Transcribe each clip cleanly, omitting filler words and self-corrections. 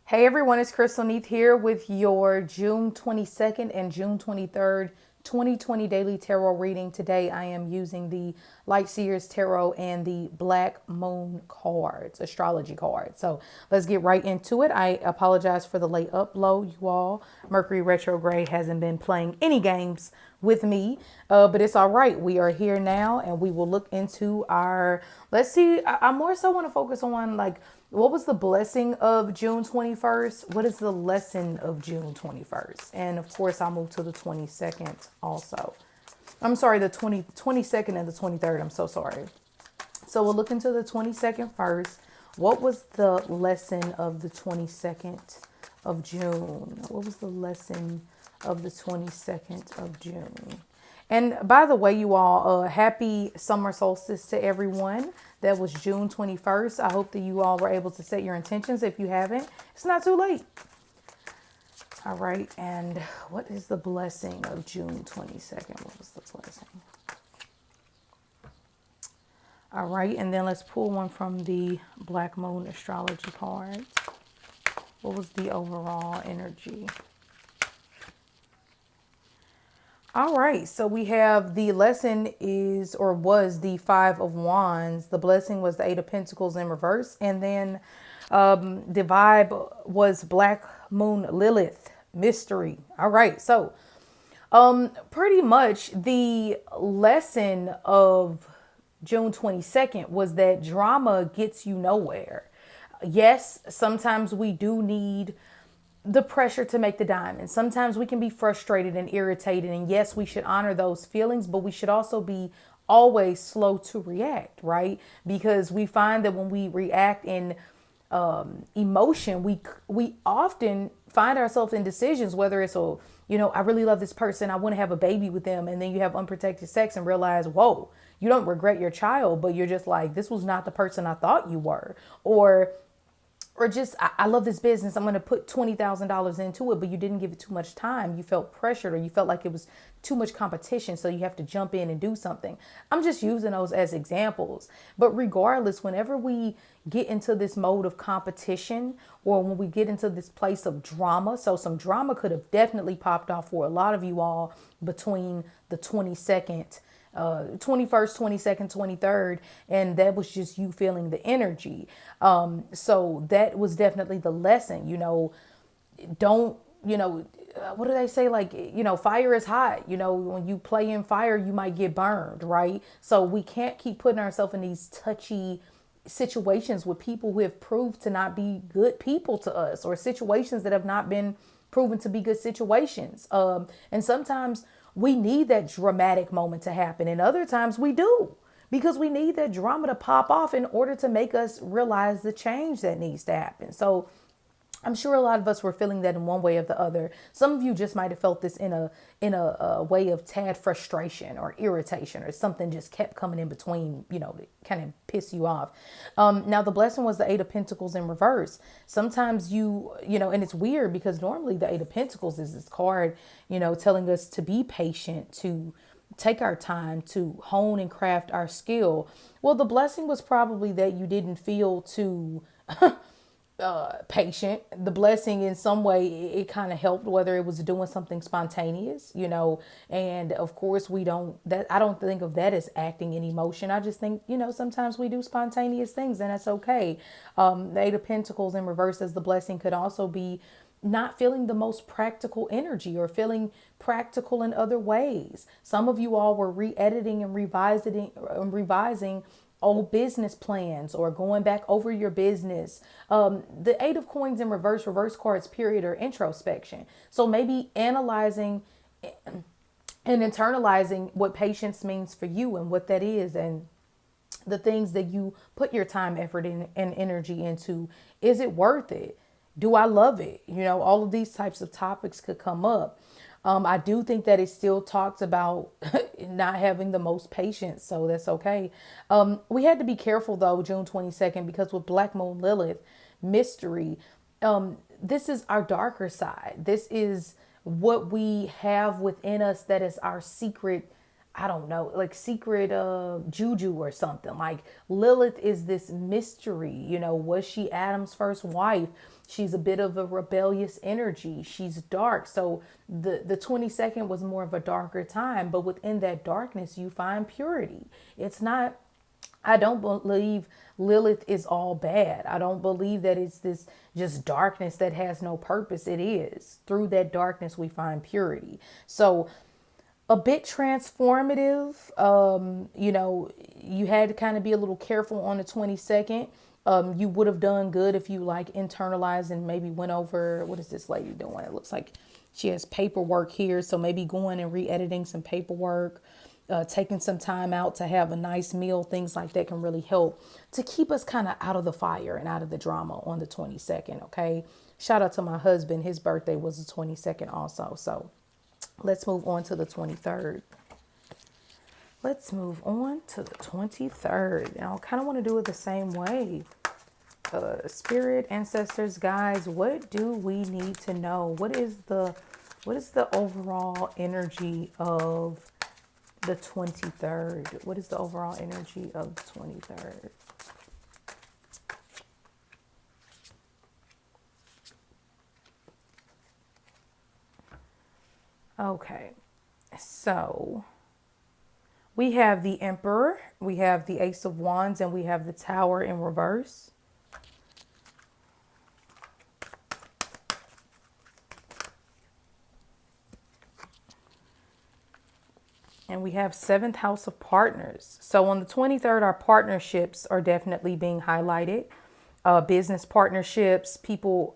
Hey everyone, it's Crystal Neath here with your June 22nd and June 23rd, 2020 daily tarot reading. Today I am using the Light Seers Tarot and the Black Moon cards, astrology cards. So let's get right into it. I apologize for the late upload, you all. Mercury retrograde hasn't been playing any games with me, but it's all right. We are here now and we will look into our, let's see, I more so want to focus on like, what was the blessing of June 21st? What is the lesson of June 21st? And of course, I'll move to the 22nd also. I'm sorry, the 22nd and the 23rd. I'm so sorry. So we'll look into the 22nd first. What was the lesson of the 22nd of June? What was the lesson of the 22nd of June? And by the way, you all, happy summer solstice to everyone. That was June 21st. I hope that you all were able to set your intentions. If you haven't, it's not too late. All right. And what is the blessing of June 22nd? What was the blessing? All right. And then let's pull one from the Black Moon astrology cards. What was the overall energy? All right, so we have the lesson is or was the Five of Wands. The blessing was the Eight of Pentacles in reverse. And then the vibe was Black Moon Lilith, mystery. All right, so pretty much the lesson of June 22nd was that drama gets you nowhere. Yes, sometimes we do need the pressure to make the diamond. Sometimes we can be frustrated and irritated. And yes, we should honor those feelings, but we should also be always slow to react, right? Because we find that when we react in emotion, we often find ourselves in decisions, whether it's I really love this person, I want to have a baby with them, and then you have unprotected sex and realize, whoa, you don't regret your child, but you're just like, this was not the person I thought you were. Or just, I love this business, I'm going to put $20,000 into it, but you didn't give it too much time. You felt pressured or you felt like it was too much competition, so you have to jump in and do something. I'm just using those as examples. But regardless, whenever we get into this mode of competition or when we get into this place of drama, so some drama could have definitely popped off for a lot of you all between the 22nd 21st, 22nd, 23rd, and that was just you feeling the energy. So that was definitely the lesson. Don't, what do they say? Like, fire is hot. When you play in fire, you might get burned, right? So we can't keep putting ourselves in these touchy situations with people who have proved to not be good people to us, or situations that have not been proven to be good situations. And sometimes we need that dramatic moment to happen, and other times we do, because we need that drama to pop off in order to make us realize the change that needs to happen. So I'm sure a lot of us were feeling that in one way or the other. Some of you just might have felt this in a way of tad frustration or irritation, or something just kept coming in between, to kind of piss you off. Now the blessing was the Eight of Pentacles in reverse. Sometimes and it's weird because normally the Eight of Pentacles is this card, telling us to be patient, to take our time, to hone and craft our skill. Well, the blessing was probably that you didn't feel too patient. The blessing in some way, it kind of helped, whether it was doing something spontaneous, and of course I don't think of that as acting in emotion. I just think, sometimes we do spontaneous things and that's okay. The Eight of Pentacles in reverse as the blessing could also be not feeling the most practical energy or feeling practical in other ways. Some of you all were re-editing and revising old business plans or going back over your business. The Eight of Coins in reverse cards period, or introspection. So maybe analyzing and internalizing what patience means for you and what that is, and the things that you put your time, effort, and energy into. Is it worth it? Do I love it? All of these types of topics could come up. I do think that it still talks about not having the most patience, so that's okay. We had to be careful though, June 22nd, because with Black Moon Lilith, mystery, this is our darker side. This is what we have within us that is our secret I don't know, like secret juju or something. Like Lilith is this mystery, was she Adam's first wife? She's a bit of a rebellious energy. She's dark. So the 22nd was more of a darker time, but within that darkness you find purity. It's not, I don't believe Lilith is all bad. I don't believe that it's this just darkness that has no purpose. It is. Through that darkness we find purity. So a bit transformative. You had to kind of be a little careful on the 22nd. You would have done good if you like internalized and maybe went over, what is this lady doing? It looks like she has paperwork here. So maybe going and re-editing some paperwork, taking some time out to have a nice meal, things like that can really help to keep us kind of out of the fire and out of the drama on the 22nd. Okay. Shout out to my husband. His birthday was the 22nd also. So let's move on to the 23rd. Let's move on to the 23rd. And I kind of want to do it the same way. Spirit, ancestors, guys, what do we need to know? What is the overall energy of the 23rd? What is the overall energy of the 23rd? Okay. So we have the Emperor, we have the Ace of Wands, and we have the Tower in reverse. And we have seventh house of partners. So on the 23rd, our partnerships are definitely being highlighted. Business partnerships, people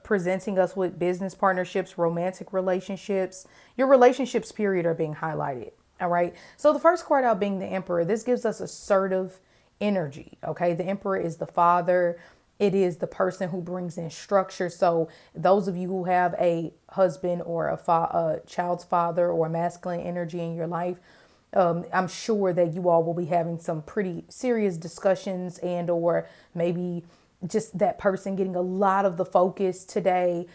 presenting us with business partnerships, romantic relationships. Your relationships, period, are being highlighted. All right. So the first card out being the Emperor, this gives us assertive energy. Okay. The Emperor is the father. It is the person who brings in structure. So those of you who have a husband or a child's father or masculine energy in your life, I'm sure that you all will be having some pretty serious discussions and or maybe just that person getting a lot of the focus today.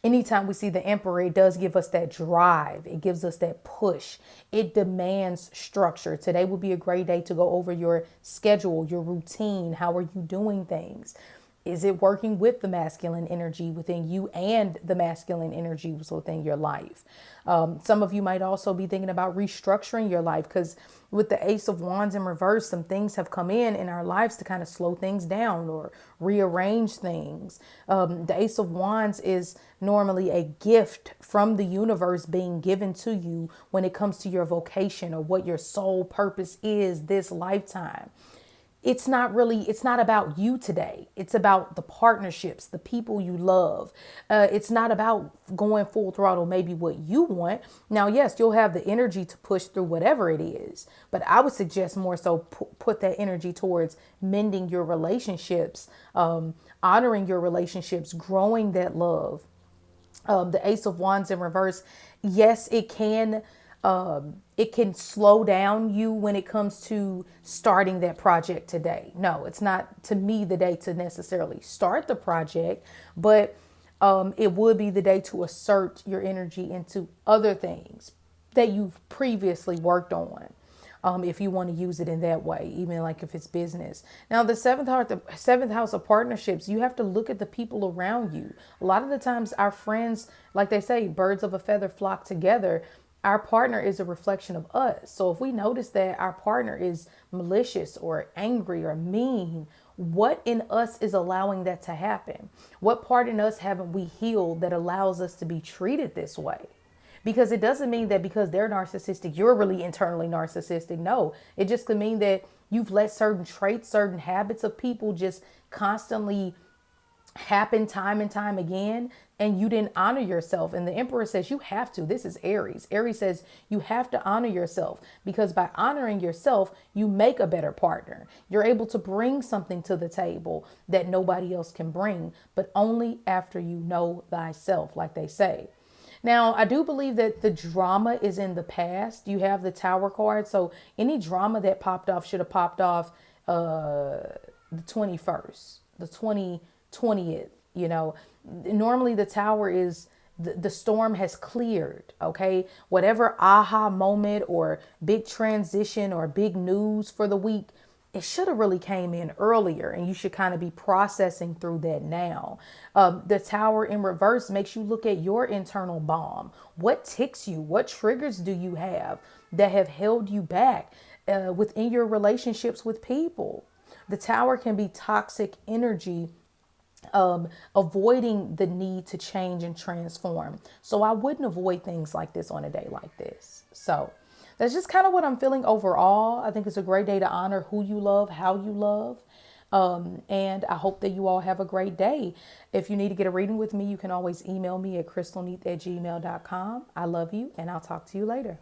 Anytime we see the Emperor, it does give us that drive. It gives us that push. It demands structure. Today would be a great day to go over your schedule, your routine. How are you doing things? Is it working with the masculine energy within you and the masculine energy within your life? Some of you might also be thinking about restructuring your life because with the Ace of Wands in reverse, some things have come in our lives to kind of slow things down or rearrange things. The Ace of Wands is normally a gift from the universe being given to you when it comes to your vocation or what your soul purpose is this lifetime. It's not about you today. It's about the partnerships, the people you love. It's not about going full throttle, maybe what you want. Now, yes, you'll have the energy to push through whatever it is, but I would suggest more so put that energy towards mending your relationships, honoring your relationships, growing that love. The Ace of Wands in reverse, yes, it can slow down you when it comes to starting that project today. No, it's not to me the day to necessarily start the project, but it would be the day to assert your energy into other things that you've previously worked on. If you want to use it in that way, even like if it's business. Now, the seventh house of partnerships, you have to look at the people around you. A lot of the times, our friends, like they say, birds of a feather flock together. Our partner is a reflection of us. So if we notice that our partner is malicious or angry or mean, what in us is allowing that to happen? What part in us haven't we healed that allows us to be treated this way? Because it doesn't mean that because they're narcissistic, you're really internally narcissistic. No, it just could mean that you've let certain traits, certain habits of people just constantly happen time and time again, and you didn't honor yourself. And the Emperor says you have to. This is Aries. Aries says you have to honor yourself because by honoring yourself, you make a better partner. You're able to bring something to the table that nobody else can bring, but only after you know thyself, like they say. Now, I do believe that the drama is in the past. You have the Tower card. So any drama that popped off should have popped off the 21st, the 2020th. Normally the Tower is the storm has cleared. Okay, whatever aha moment or big transition or big news for the week, it should have really came in earlier, and you should kind of be processing through that now. The Tower in reverse makes you look at your internal bomb. What ticks you? What triggers do you have that have held you back within your relationships with people? The Tower can be toxic energy, avoiding the need to change and transform. So I wouldn't avoid things like this on a day like this. So that's just kind of what I'm feeling overall. I think it's a great day to honor who you love, how you love. And I hope that you all have a great day. If you need to get a reading with me, you can always email me at crystalneath@gmail.com. I love you, and I'll talk to you later.